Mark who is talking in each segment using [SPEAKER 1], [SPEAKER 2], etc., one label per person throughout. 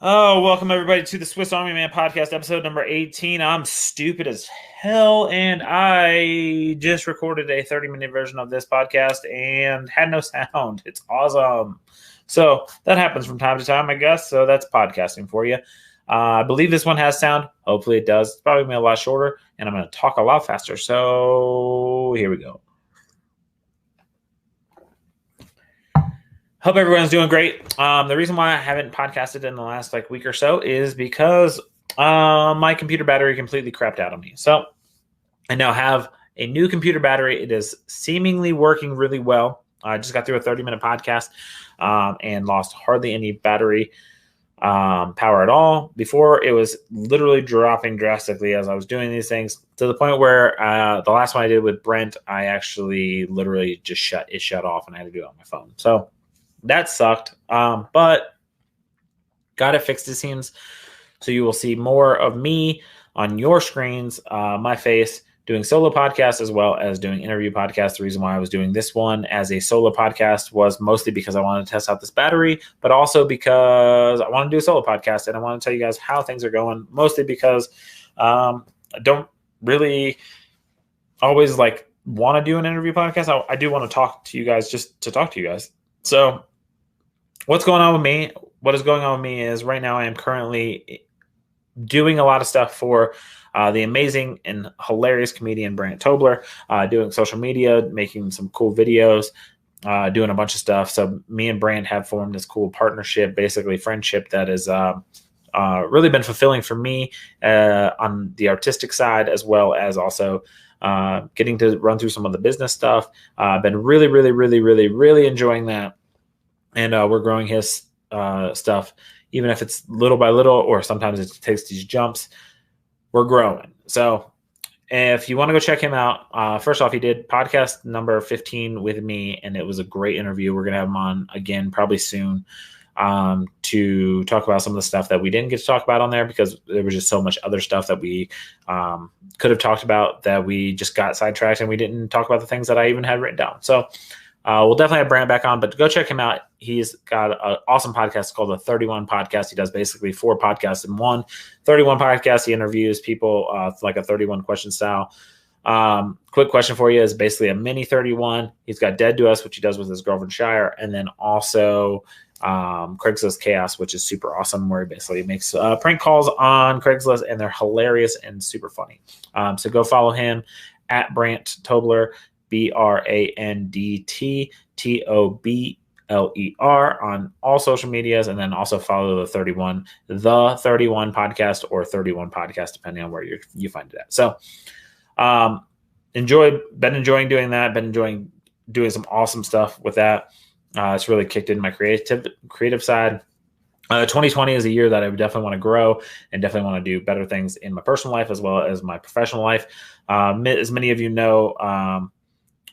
[SPEAKER 1] Oh, welcome everybody to the Swiss Army Man podcast, episode number 18. I'm stupid as hell, and I just recorded a 30-minute version of this podcast and had no sound. It's awesome. So that happens from time to time, I guess. So that's podcasting for you. I believe this one has sound. Hopefully it does. It's probably going to be a lot shorter, and I'm going to talk a lot faster. So here we go. Hope everyone's doing great. The reason why I haven't podcasted in the last week or so is because my computer battery completely crapped out on me. So I now have a new computer battery. It is seemingly working really well. I just got through a 30-minute podcast and lost hardly any battery power at all. Before, it was literally dropping drastically as I was doing these things, to the point where the last one I did with Brent, I actually literally just shut off, and I had to do it on my phone. So that sucked, but got it fixed, it seems. So you will see more of me on your screens, my face, doing solo podcasts as well as doing interview podcasts. The reason why I was doing this one as a solo podcast was mostly because I wanted to test out this battery, but also because I want to do a solo podcast and I want to tell you guys how things are going, mostly because I don't really always want to do an interview podcast. I do want to talk to you guys, just to talk to you guys. So what's going on with me? What is going on with me is right now I am currently doing a lot of stuff for the amazing and hilarious comedian Brant Tobler, doing social media, making some cool videos, doing a bunch of stuff. So me and Brant have formed this cool partnership, basically friendship, that has really been fulfilling for me on the artistic side, as well as also getting to run through some of the business stuff. I've been really, really, really, really, really enjoying that. And we're growing his stuff, even if it's little by little, or sometimes it takes these jumps. We're growing. So if you want to go check him out, first off, he did podcast number 15 with me, and it was a great interview. We're going to have him on again probably soon to talk about some of the stuff that we didn't get to talk about on there, because there was just so much other stuff that we could have talked about that we just got sidetracked, and we didn't talk about the things that I even had written down. So we'll definitely have Brant back on, but go check him out. He's got an awesome podcast called the 31 Podcast. He does basically 4 podcasts in one. 31 Podcast. He interviews people like a 31 question style. Quick question for you is basically a mini 31. He's got Dead to Us, which he does with his girlfriend Shire, and then also Craigslist Chaos, which is super awesome, where he basically makes prank calls on Craigslist, and they're hilarious and super funny. So go follow him at Brant Tobler. BrandtTobler on all social medias, and then also follow the 31 Podcast, or 31 Podcast, depending on where you find it at. So been enjoying doing that, been enjoying doing some awesome stuff with that. It's really kicked in my creative side. 2020 is a year that I definitely want to grow and definitely want to do better things in my personal life as well as my professional life. As many of you know,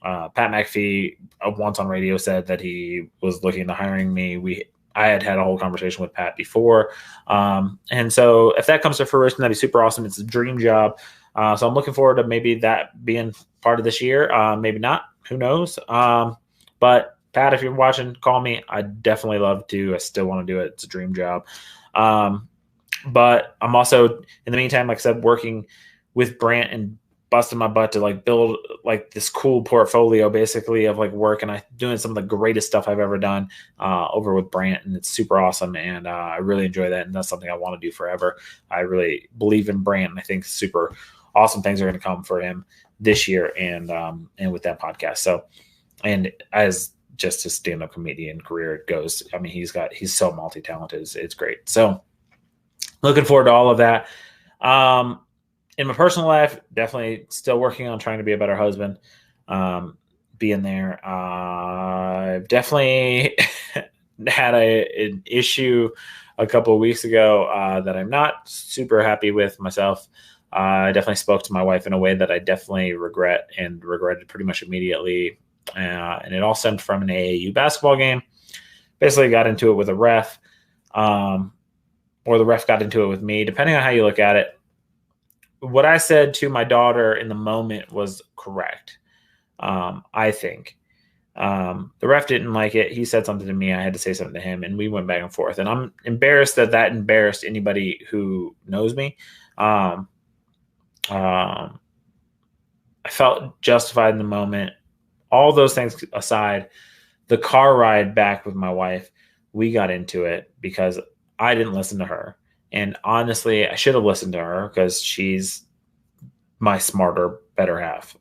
[SPEAKER 1] Pat McAfee once on radio said that he was looking into hiring me. I had a whole conversation with Pat before. And so if that comes to fruition, that'd be super awesome. It's a dream job. So I'm looking forward to maybe that being part of this year. Maybe not, who knows? But Pat, if you're watching, call me. I definitely love to. I still want to do it. It's a dream job. But I'm also, in the meantime, like I said, working with Brant and busting my butt to build this cool portfolio, basically, of work, and I doing some of the greatest stuff I've ever done over with Brant, and it's super awesome, and I really enjoy that, and that's something I want to do forever. I really believe in Brant, and I think super awesome things are going to come for him this year, and with that podcast. So, and as just a stand-up comedian career goes, I mean, he's so multi-talented. It's great. So looking forward to all of that. In my personal life, definitely still working on trying to be a better husband, being there. I've definitely had an issue a couple of weeks ago that I'm not super happy with myself. I definitely spoke to my wife in a way that I definitely regretted pretty much immediately. And it all stemmed from an AAU basketball game. Basically got into it with a ref, or the ref got into it with me, depending on how you look at it. What I said to my daughter in the moment was correct, I think. The ref didn't like it. He said something to me. I had to say something to him, and we went back and forth. And I'm embarrassed that embarrassed anybody who knows me. Um, I felt justified in the moment. All those things aside, the car ride back with my wife, we got into it because I didn't listen to her. And honestly, I should have listened to her because she's my smarter, better half.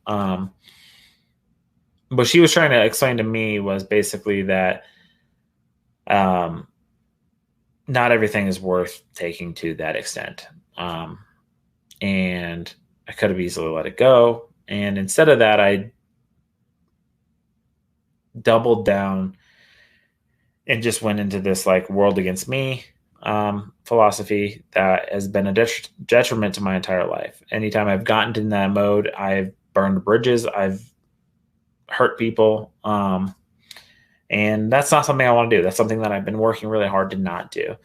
[SPEAKER 1] What she was trying to explain to me was basically that not everything is worth taking to that extent. And I could have easily let it go. And instead of that, I doubled down and just went into this like world against me philosophy that has been a detriment to my entire life. Anytime I've gotten in that mode, I've burned bridges, I've hurt people. And that's not something I want to do. That's something that I've been working really hard to not do.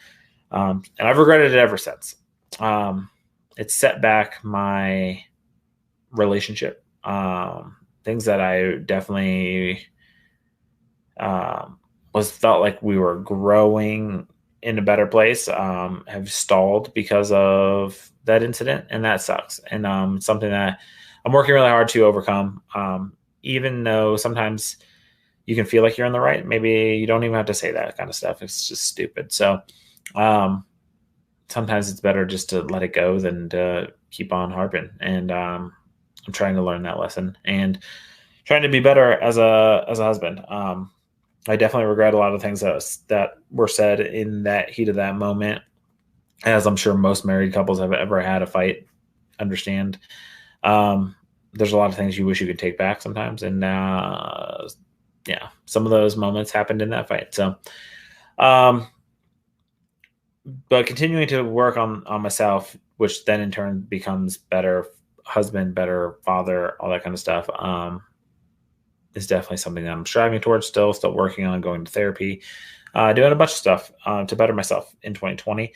[SPEAKER 1] And I've regretted it ever since. It's set back my relationship. Things that I definitely felt like we were growing in a better place have stalled because of that incident, and that sucks. And something that I'm working really hard to overcome. Even though sometimes you can feel like you're in the right, maybe you don't even have to say that kind of stuff. It's just stupid. So sometimes it's better just to let it go than to keep on harping. And I'm trying to learn that lesson and trying to be better as a husband. I definitely regret a lot of things that were said in that heat of that moment, as I'm sure most married couples have ever had a fight understand. There's a lot of things you wish you could take back sometimes. And yeah, some of those moments happened in that fight. So, but continuing to work on myself, which then in turn becomes better husband, better father, all that kind of stuff, is definitely something that I'm striving towards still working on, going to therapy, doing a bunch of stuff to better myself in 2020.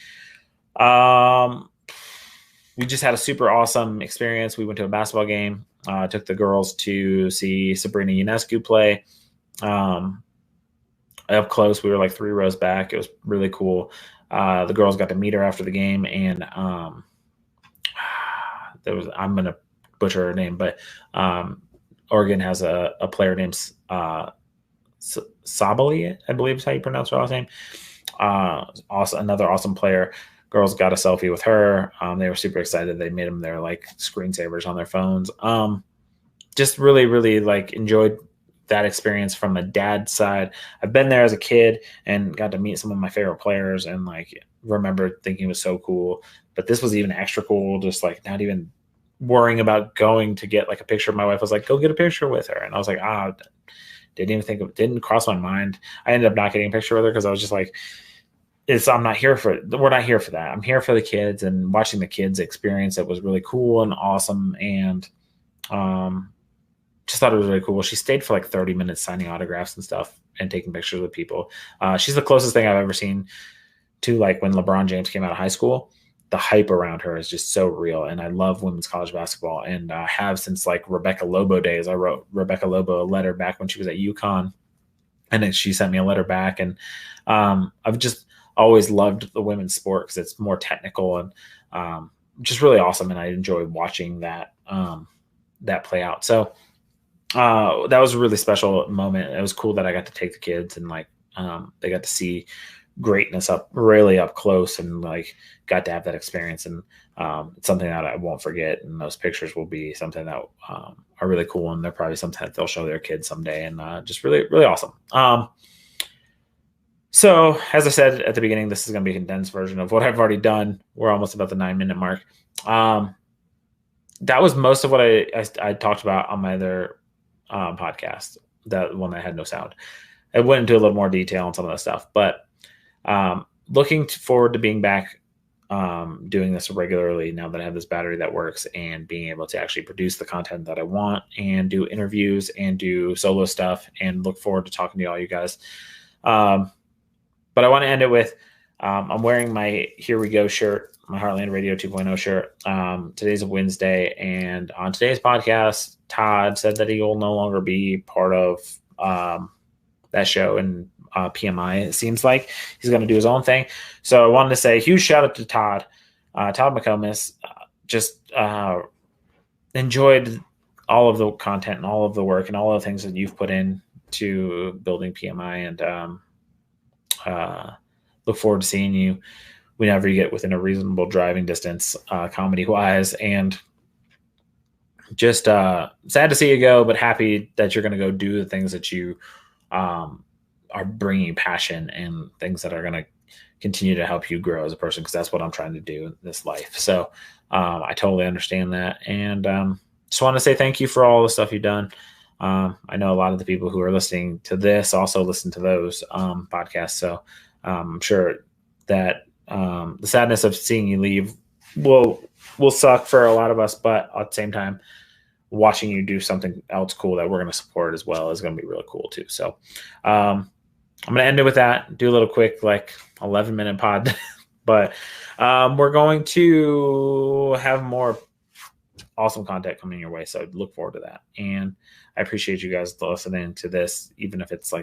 [SPEAKER 1] We just had a super awesome experience. We went to a basketball game, took the girls to see Sabrina Ionescu play up close. We were like 3 rows back. It was really cool. The girls got to meet her after the game, and I'm going to butcher her name, but Oregon has a player named Sabali, I believe is how you pronounce her last name. Also, another awesome player. Girls got a selfie with her. They were super excited. They made them their like screensavers on their phones. Just really, really like enjoyed that experience from a dad's side. I've been there as a kid and got to meet some of my favorite players and like remember thinking it was so cool. But this was even extra cool, just like not even worrying about going to get like a picture. My wife was like, go get a picture with her. And I was like, didn't even think of it, didn't cross my mind. I ended up not getting a picture with her because I was just like, we're not here for that. I'm here for the kids, and watching the kids experience it was really cool and awesome. And just thought it was really cool. She stayed for like 30 minutes signing autographs and stuff and taking pictures with people. She's the closest thing I've ever seen to like when LeBron James came out of high school. The hype around her is just so real. And I love women's college basketball, and have since like Rebecca Lobo days. I wrote Rebecca Lobo a letter back when she was at UConn, and then she sent me a letter back. And I've just always loved the women's sport because it's more technical and just really awesome. And I enjoy watching that play out. So that was a really special moment. It was cool that I got to take the kids and like they got to see greatness really up close, and like got to have that experience. And it's something that I won't forget. And those pictures will be something that are really cool, and they're probably something that they'll show their kids someday, and just really, really awesome. So as I said at the beginning, this is going to be a condensed version of what I've already done. We're almost about the 9-minute mark. That was most of what I talked about on my other podcast, that one that had no sound. I went into a little more detail on some of that stuff, but looking forward to being back doing this regularly now that I have this battery that works, and being able to actually produce the content that I want and do interviews and do solo stuff, and look forward to talking to all you guys. But I want to end it with, I'm wearing my Here We Go shirt, my Heartland Radio 2.0 shirt. Today's a Wednesday, and on today's podcast, Todd said that he will no longer be part of that show and PMI. It seems like he's going to do his own thing. So I wanted to say a huge shout out to Todd McComas. Just enjoyed all of the content and all of the work and all of the things that you've put in to building PMI, and look forward to seeing you whenever you get within a reasonable driving distance, comedy wise. And just sad to see you go, but happy that you're going to go do the things that you are bringing passion and things that are going to continue to help you grow as a person, because that's what I'm trying to do in this life. So I totally understand that. And just want to say thank you for all the stuff you've done. I know a lot of the people who are listening to this also listen to those podcasts. So I'm sure that the sadness of seeing you leave will suck for a lot of us, but at the same time, watching you do something else cool that we're going to support as well is going to be really cool too. So I'm going to end it with that, do a little quick, 11-minute pod, but we're going to have more awesome content coming your way. So look forward to that. And I appreciate you guys listening to this, even if it's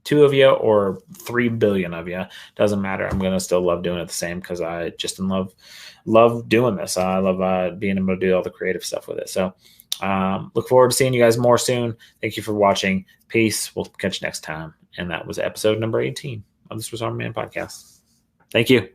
[SPEAKER 1] 2 of you or 3 billion of you, doesn't matter. I'm going to still love doing it the same, because I just love doing this. I love being able to do all the creative stuff with it. So look forward to seeing you guys more soon. Thank you for watching. Peace. We'll catch you next time. And that was episode number 18 of the Swiss Army Man podcast. Thank you.